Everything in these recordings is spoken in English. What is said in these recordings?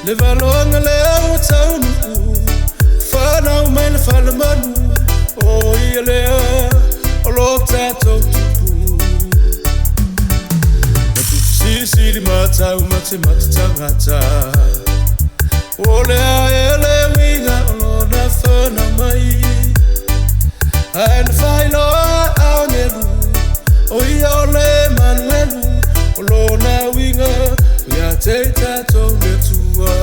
le valonga le taunu fana mai le fala manu o ia le o lo tato tupu na tu sisi li matau mate tangata o le ele winga o na fana mai ai le failo au nelu o ia o le manuelu o lo na winga ia te tato metua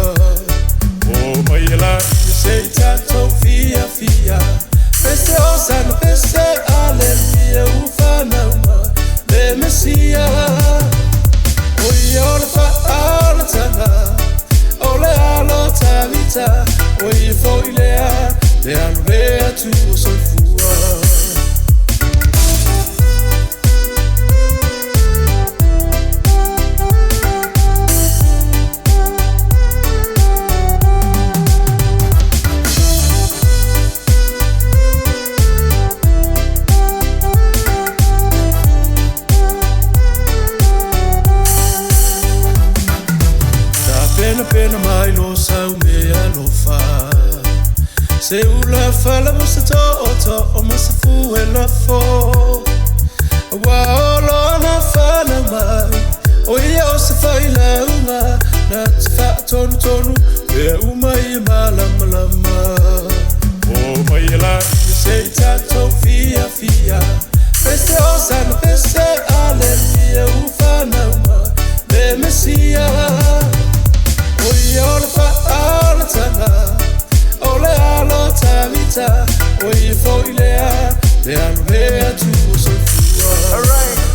o mai la se tato fia fia peste osana peste aleluia ufana uma le mesia o ia o le fa ala tanga o le alo tavita o ia fo ilea le alvea tu soifua pena mai lo sau me alofa se ula fala musa to o musa fu e la fo wa lo na fala mai o ia o se fai la una na fa tonu e uma i malama o mai la se tato fia peste osana peste aleluia ufana uma le mesia Oi ole fa ala tanga ole alo tavita oi foi lea le alvea tu sofua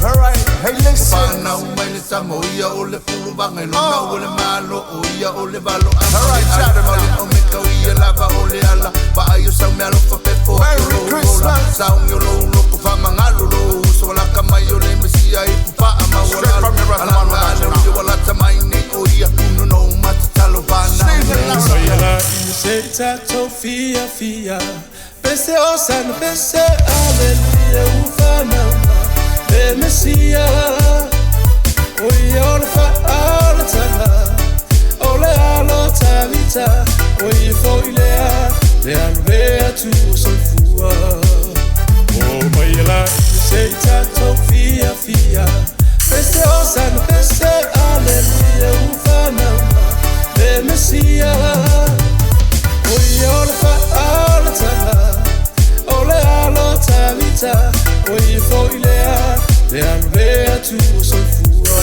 Alright hey listen Pana umene samo ia ole fulu bange no na ole malo ia ole balo Alright chat about it omeka ia lava ole ala ba ayo sa me alo fa pe fo Merry Christmas sa un yo lo ko fa mangalo lo so la kama yo le mesia I pa ama wala Straight from the Rastaman production yo wala tamaine oia uno no matalo bana se tato fia pese osana pese aleluia ufana le mesia oi ole fa ala tanga ole alo tavita oi foi lea le alvea tu soifua o mai la se tato fia pese osana pese aleluia ufana le mesia oi ole fa ala tanga ole alo tavita oi foi lea le alvea tu soifua